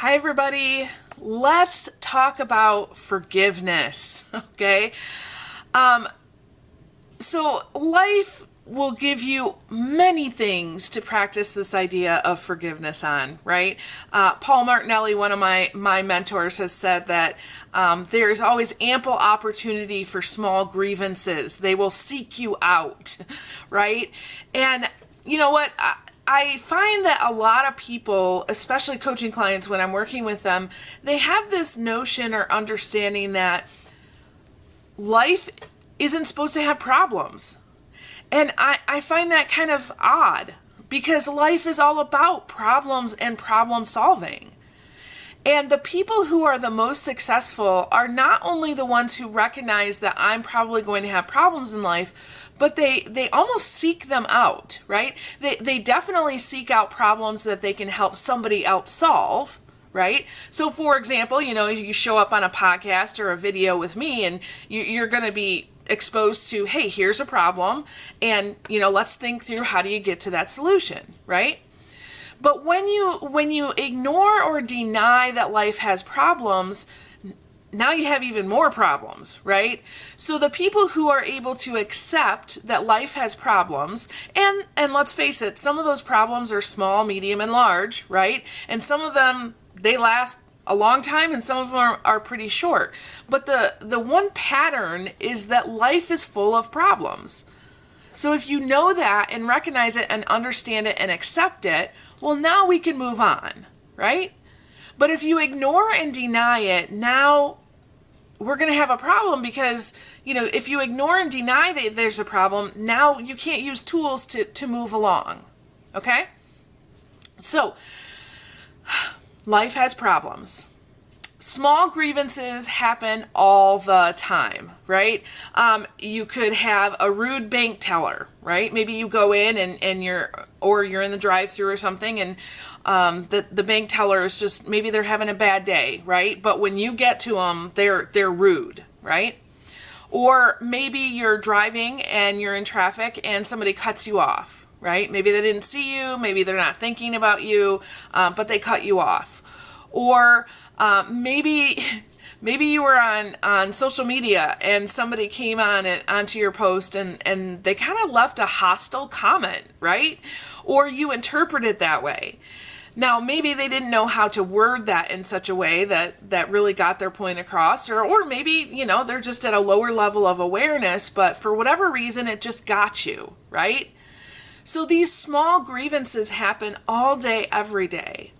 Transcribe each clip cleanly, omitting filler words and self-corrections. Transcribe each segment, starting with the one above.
Hi, everybody. Let's talk about forgiveness, okay? So life will give you many things to practice this idea of forgiveness on, right? Paul Martinelli, one of my mentors, has said that there is always ample opportunity for small grievances. They will seek you out, right? And you know what? I find that a lot of people, especially coaching clients when I'm working with them, they have this notion or understanding that life isn't supposed to have problems. And I find that kind of odd because life is all about problems and problem solving. And the people who are the most successful are not only the ones who recognize that I'm probably going to have problems in life, but they almost seek them out, right? They definitely seek out problems that they can help somebody else solve, right? So for example, you show up on a podcast or a video with me and you're going to be exposed to, hey, here's a problem, and let's think through how do you get to that solution, right? But when you ignore or deny that life has problems, now you have even more problems, right? So the people who are able to accept that life has problems, and let's face it, some of those problems are small, medium, and large, right? And some of them, they last a long time, and some of them are pretty short. But the one pattern is that life is full of problems. So if you know that and recognize it and understand it and accept it, well, now we can move on, right? But if you ignore and deny it, now we're going to have a problem because, if you ignore and deny that there's a problem, now you can't use tools to move along, okay? So, life has problems. Small grievances happen all the time, right? You could have a rude bank teller, right? Maybe you go in and you're in the drive-thru or something, and the bank teller is just, maybe they're having a bad day, right? But when you get to them, they're rude, right? Or maybe you're driving and you're in traffic and somebody cuts you off, right? Maybe they didn't see you, maybe they're not thinking about you, but they cut you off. Or maybe you were on social media and somebody came onto your post and they kind of left a hostile comment, right? Or you interpret it that way. Now, maybe they didn't know how to word that in such a way that really got their point across, or maybe, they're just at a lower level of awareness, but for whatever reason, it just got you, right? So these small grievances happen all day, every day.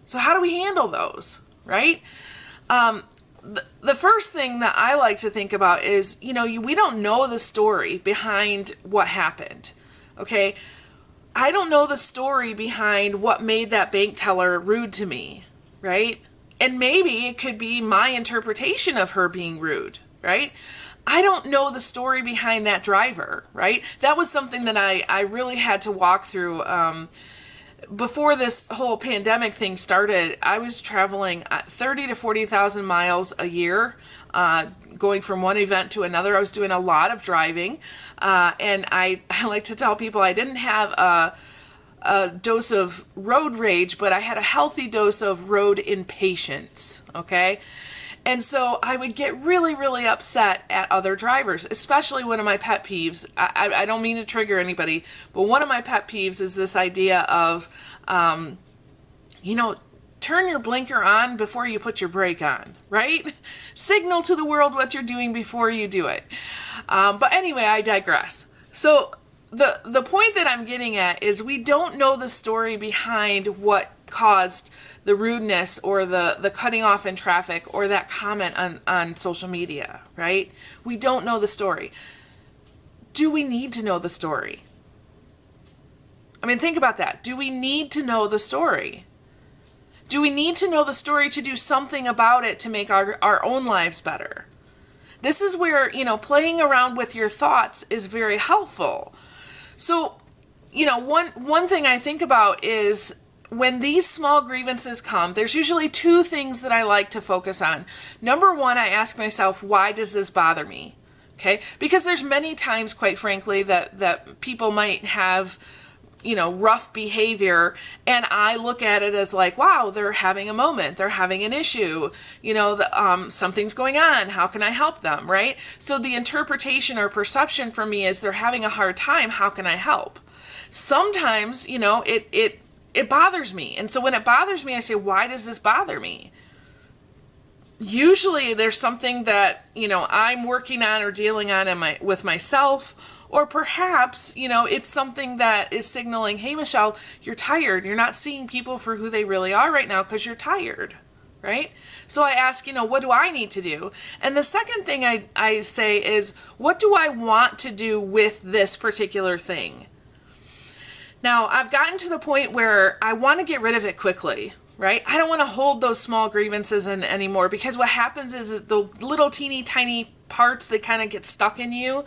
So how do we handle those, right? The first thing that I like to think about is, we don't know the story behind what happened, okay? I don't know the story behind what made that bank teller rude to me, right? And maybe it could be my interpretation of her being rude, right? I don't know the story behind that driver, right? That was something that I really had to walk through. Before this whole pandemic thing started, I was traveling 30 to 40,000 miles a year, going from one event to another. I was doing a lot of driving, and I like to tell people I didn't have a dose of road rage, but I had a healthy dose of road impatience, okay? And so I would get really, really upset at other drivers, especially one of my pet peeves. I don't mean to trigger anybody, but one of my pet peeves is this idea of, turn your blinker on before you put your brake on, right? Signal to the world what you're doing before you do it. But anyway, I digress. So the point that I'm getting at is we don't know the story behind what caused the rudeness or the cutting off in traffic or that comment on social media, right? We don't know the story. Do we need to know the story? I mean, think about that. Do we need to know the story? Do we need to know the story to do something about it to make our own lives better? This is where, playing around with your thoughts is very helpful. So, one thing I think about is when these small grievances come, there's usually two things that I like to focus on. Number one, I ask myself, why does this bother me? Okay? Because there's many times, quite frankly, that people might have rough behavior, and I look at it as like, wow, they're having a moment, they're having an issue, something's going on, how can I help them, right? So the interpretation or perception for me is they're having a hard time, how can I help? Sometimes, it bothers me. And so when it bothers me, I say, why does this bother me? Usually there's something that, I'm working on or dealing on with myself, or perhaps, it's something that is signaling, hey, Michelle, you're tired. You're not seeing people for who they really are right now because you're tired, right? So I ask, what do I need to do? And the second thing I say is, what do I want to do with this particular thing? Now, I've gotten to the point where I want to get rid of it quickly, right? I don't want to hold those small grievances in anymore, because what happens is the little teeny tiny parts, they kind of get stuck in you,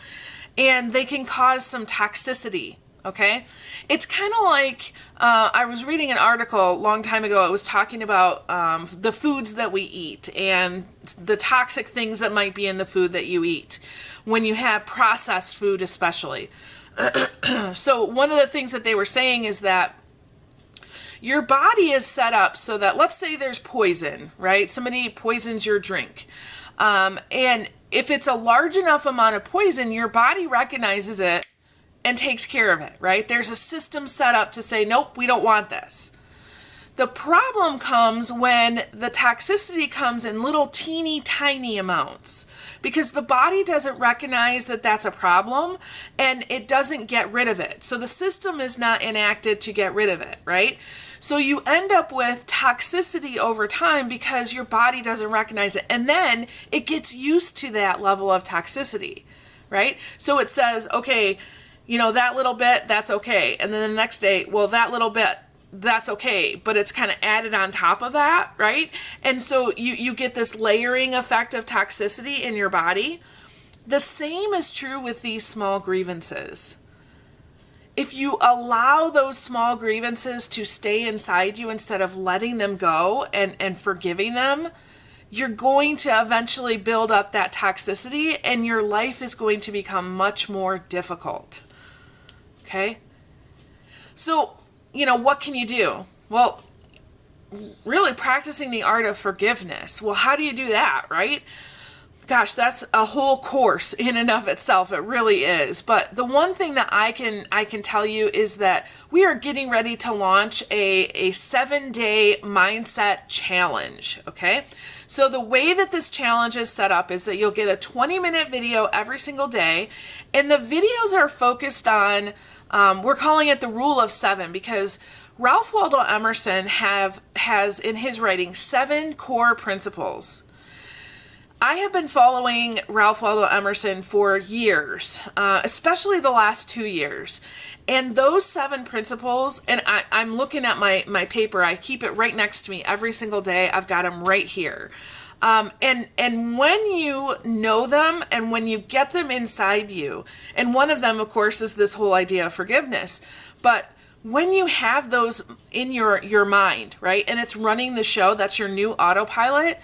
and they can cause some toxicity, okay? It's kind of like, I was reading an article a long time ago. It was talking about the foods that we eat and the toxic things that might be in the food that you eat when you have processed food especially. So one of the things that they were saying is that your body is set up so that, let's say there's poison, right? Somebody poisons your drink. And if it's a large enough amount of poison, your body recognizes it and takes care of it, right? There's a system set up to say, nope, we don't want this. The problem comes when the toxicity comes in little teeny tiny amounts, because the body doesn't recognize that that's a problem and it doesn't get rid of it. So the system is not enacted to get rid of it, right? So you end up with toxicity over time because your body doesn't recognize it. And then it gets used to that level of toxicity, right? So it says, okay, that little bit, that's okay. And then the next day, well, that little bit, that's okay, but it's kind of added on top of that, right? And so you get this layering effect of toxicity in your body. The same is true with these small grievances. If you allow those small grievances to stay inside you instead of letting them go and forgiving them, you're going to eventually build up that toxicity, and your life is going to become much more difficult. Okay? So, what can you do? Well, really practicing the art of forgiveness. Well, how do you do that, right? Gosh, that's a whole course in and of itself. It really is. But the one thing that I can tell you is that we are getting ready to launch a 7-day mindset challenge, okay? So the way that this challenge is set up is that you'll get a 20-minute video every single day, and the videos are focused on, we're calling it the rule of 7, because Ralph Waldo Emerson has in his writing 7 core principles. I have been following Ralph Waldo Emerson for years, especially the last 2 years. And those 7 principles, and I'm looking at my paper, I keep it right next to me every single day. I've got them right here. And when you know them and when you get them inside you, and one of them, of course, is this whole idea of forgiveness, but when you have those in your mind, right, and it's running the show, that's your new autopilot,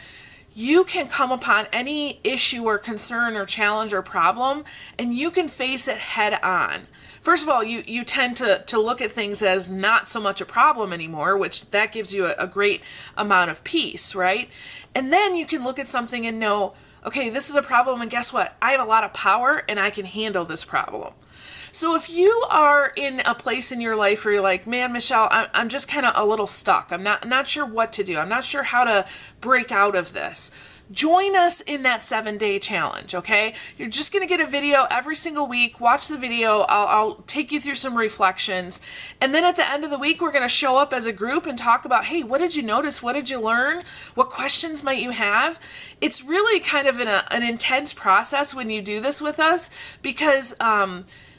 you can come upon any issue or concern or challenge or problem, and you can face it head on. First of all, you tend to look at things as not so much a problem anymore, which that gives you a great amount of peace, right? And then you can look at something and know, okay, this is a problem, and guess what? I have a lot of power, and I can handle this problem. So if you are in a place in your life where you're like, man, Michelle, I'm just kind of a little stuck. I'm not sure what to do. I'm not sure how to break out of this. Join us in that 7-day challenge, okay? You're just going to get a video every single week. Watch the video. I'll take you through some reflections. And then at the end of the week, we're going to show up as a group and talk about, hey, what did you notice? What did you learn? What questions might you have? It's really kind of an intense process when you do this with us, because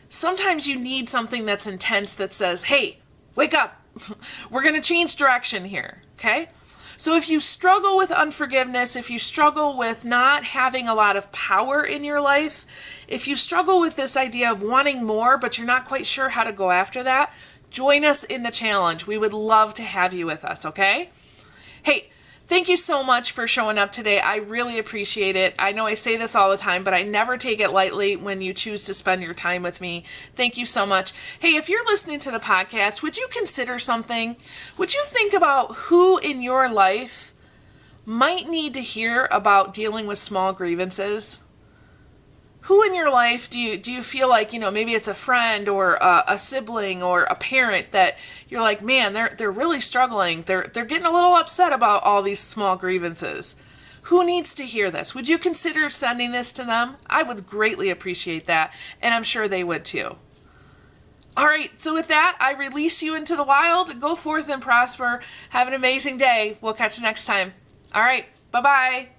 sometimes you need something that's intense that says, hey, wake up. We're going to change direction here, okay? So if you struggle with unforgiveness, if you struggle with not having a lot of power in your life, if you struggle with this idea of wanting more, but you're not quite sure how to go after that, join us in the challenge. We would love to have you with us, okay? Hey, Thank you so much for showing up today. I really appreciate it. I know I say this all the time, but I never take it lightly when you choose to spend your time with me. Thank you so much. Hey, if you're listening to the podcast, would you consider something? Would you think about who in your life might need to hear about dealing with small grievances? Who in your life do you feel like, maybe it's a friend or a sibling or a parent that you're like, man, they're really struggling. They're getting a little upset about all these small grievances. Who needs to hear this? Would you consider sending this to them? I would greatly appreciate that, and I'm sure they would too. All right, so with that, I release you into the wild. Go forth and prosper. Have an amazing day. We'll catch you next time. All right, bye-bye.